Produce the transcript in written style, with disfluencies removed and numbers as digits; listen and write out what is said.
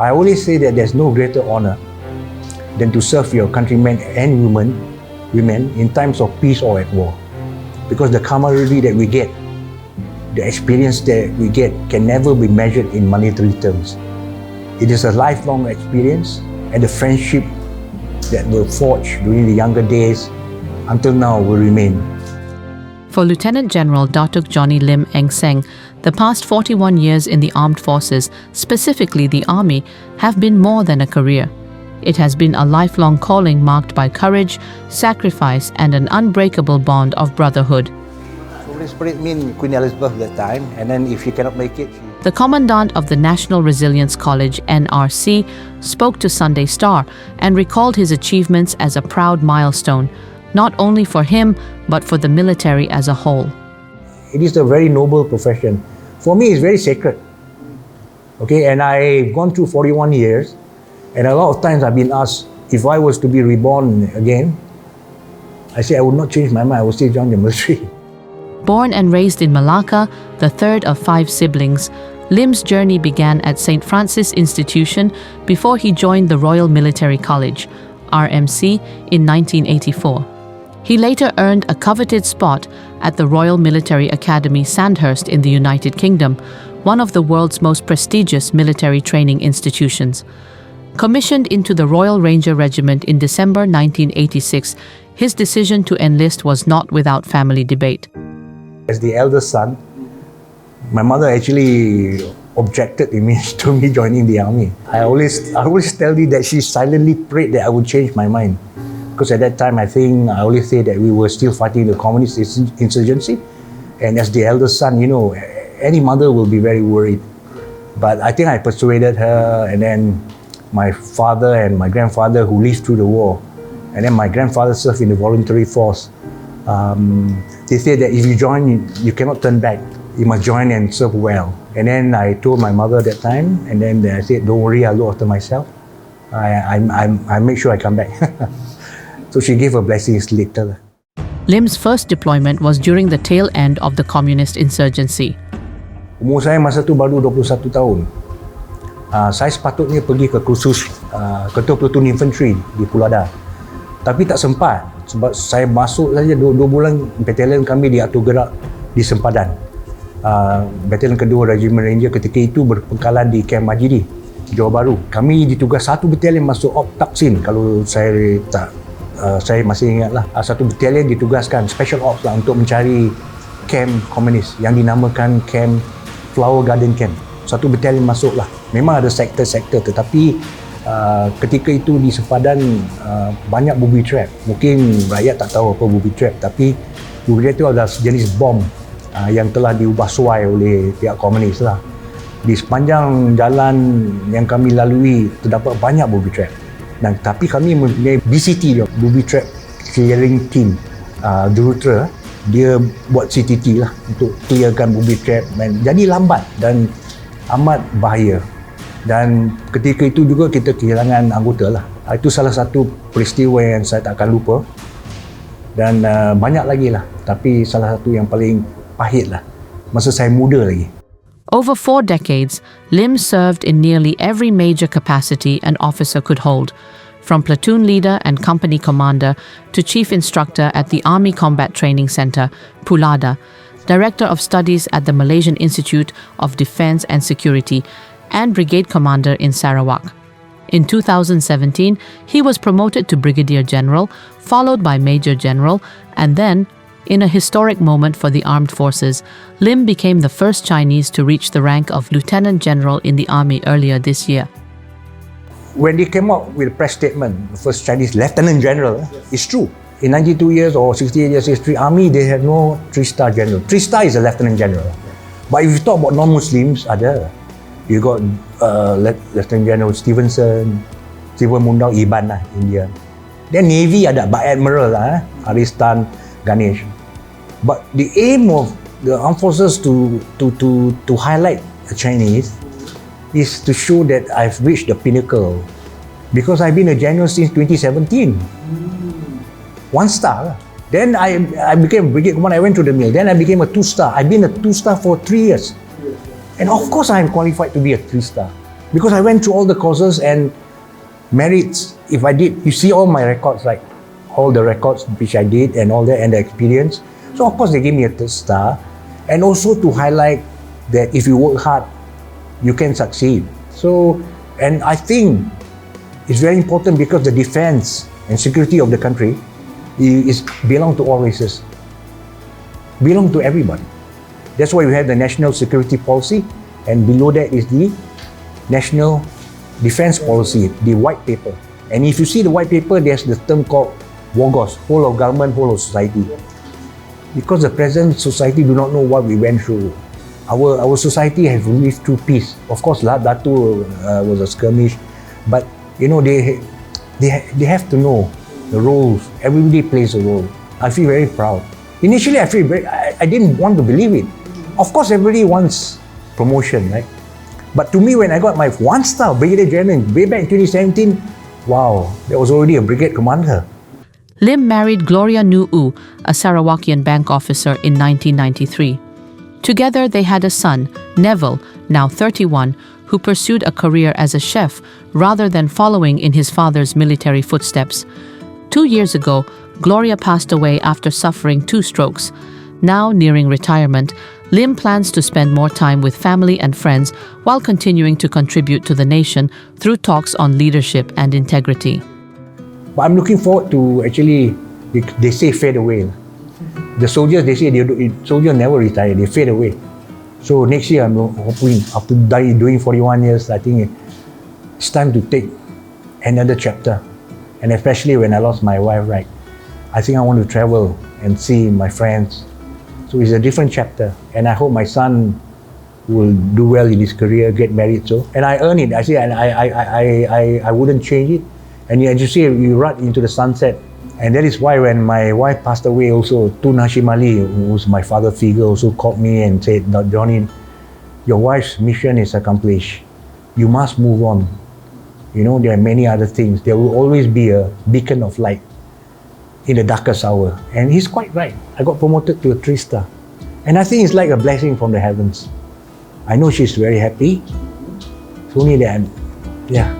I always say that there's no greater honor than to serve your countrymen and women in times of peace or at war. Because the camaraderie that we get, the experience that we get can never be measured in monetary terms. It is a lifelong experience, and the friendship that were forged during the younger days until now will remain. For Lieutenant General Datuk Johnny Lim Eng Seng, the past 41 years in the armed forces, specifically the army, have been more than a career. It has been a lifelong calling marked by courage, sacrifice, and an unbreakable bond of brotherhood. Holy Spirit mean Queen Elizabeth that time, and then if she cannot make it, The Commandant of the National Resilience College, NRC, spoke to Sunday Star and recalled his achievements as a proud milestone, not only for him, but for the military as a whole. It is a very noble profession. For me, it's very sacred. Okay, and I've gone through 41 years, and a lot of times I've been asked if I was to be reborn again. I say I would not change my mind, I would still join the military. Born and raised in Malacca, the third of 5 siblings, Lim's journey began at St. Francis Institution before he joined the Royal Military College, RMC, in 1984. He later earned a coveted spot at the Royal Military Academy Sandhurst in the United Kingdom, one of the world's most prestigious military training institutions. Commissioned into the Royal Ranger Regiment in December 1986, his decision to enlist was not without family debate. As the eldest son, my mother actually objected to me joining the army. I always tell you that she silently prayed that I would change my mind. Because at that time, I always say that we were still fighting the communist insurgency. And as the eldest son, any mother will be very worried. But I think I persuaded her, and then my father and my grandfather who lived through the war, and then my grandfather served in the voluntary force. They said that if you join, you cannot turn back. You must join and serve well. And then I told my mother at that time, and then I said, don't worry, I'll look after myself. I make sure I come back. So she gave her blessings later. Lim's first deployment was during the tail end of the communist insurgency. Umur saya masa tu baru 21 tahun. Saya sepatutnya pergi ke kursus Ketua Platoon Infantry di Pulau Dar. Tapi tak sempat sebab saya masuk saja 2 bulan batalion kami diatur gerak di Sempadan. Batalion kedua Regiment Ranger ketika itu berpangkalan di Camp Majidi, Johor Bahru. Kami ditugas satu batalion masuk Op Taksin, kalau saya masih ingatlah. Satu batalion ditugaskan Special Ops lah untuk mencari camp komunis yang dinamakan Camp Flower Garden Camp. Satu batalion masuklah. Memang ada sektor-sektor, tetapi ketika itu di Sempadan banyak booby trap. Mungkin rakyat tak tahu apa booby trap, tapi booby trap itu adalah jenis bom yang telah diubah suai oleh pihak komunis lah. Di sepanjang jalan yang kami lalui terdapat banyak booby trap. Dan tapi kami mempunyai BCT dia, booby trap clearing team, juruterra. Dia buat CTT lah untuk clearkan booby trap. Jadi lambat dan amat bahaya. Dan ketika itu juga kita kehilangan anggota lah. Itu salah satu peristiwa yang saya tak akan lupa. Dan banyak lagi lah. Tapi salah satu yang paling pahit lah. Masa saya muda lagi. Over 4 decades, Lim served in nearly every major capacity an officer could hold, from platoon leader and company commander to chief instructor at the Army Combat Training Center, Pulada, director of studies at the Malaysian Institute of Defence and Security, and brigade commander in Sarawak. In 2017, he was promoted to Brigadier General, followed by Major General, and then, in a historic moment for the armed forces, Lim became the first Chinese to reach the rank of Lieutenant General in the Army earlier this year. When they came up with a press statement, the first Chinese Leftenan Jeneral, it's true. In 92 years or 68 years history, Army, they have no 3-star general. 3-star is a Lieutenant General. But if you talk about non-Muslims, you got Lieutenant General Stevenson, Stephen Mundau, Iban lah, India. Then Navy ada Admiral lah, Aristan Ganesh. But the aim of the armed forces to highlight the Chinese is to show that I've reached the pinnacle, because I've been a general since 2017. 1 star. Then I became brigade commander. I went to the mill. Then I became a 2-star. I've been a 2-star for 3 years. And of course I'm qualified to be a 3-star. Because I went through all the courses and merits. If I did, you see all my records, right? All the records which I did and all that and the experience. So of course they gave me a third star, and also to highlight that if you work hard, you can succeed. So, and I think it's very important because the defense and security of the country is belong to all races, belong to everybody. That's why we have the national security policy, and below that is the national defense policy, the white paper. And if you see the white paper, there's the term called WOGOS, whole of government, whole of society. Because the present society do not know what we went through. Our society has lived through peace. Of course, Datuk was a skirmish, but you know they have to know the roles. Everybody plays a role. I feel very proud. Initially, I didn't want to believe it. Of course, everybody wants promotion, right? But to me, when I got my 1-star Brigadier General way back in 2017, wow, there was already a brigade commander. Lim married Gloria Nu'u, a Sarawakian bank officer, in 1993. Together, they had a son, Neville, now 31, who pursued a career as a chef rather than following in his father's military footsteps. 2 years ago, Gloria passed away after suffering 2 strokes. Now nearing retirement, Lim plans to spend more time with family and friends while continuing to contribute to the nation through talks on leadership and integrity. But I'm looking forward to actually, they say fade away. The soldiers, they say soldiers never retire, they fade away. So next year, I'm hoping, after doing 41 years, I think it's time to take another chapter. And especially when I lost my wife, right? I think I want to travel and see my friends. So it's a different chapter. And I hope my son will do well in his career, get married. So, and I earn it. I say, and I wouldn't change it. And as you see, you run into the sunset. And that is why when my wife passed away also, Tun Hashim Ali, who was my father figure, also called me and said, Johnny, your wife's mission is accomplished. You must move on. You know, there are many other things. There will always be a beacon of light in the darkest hour. And he's quite right. I got promoted to a 3-star. And I think it's like a blessing from the heavens. I know she's very happy. It's only that, yeah.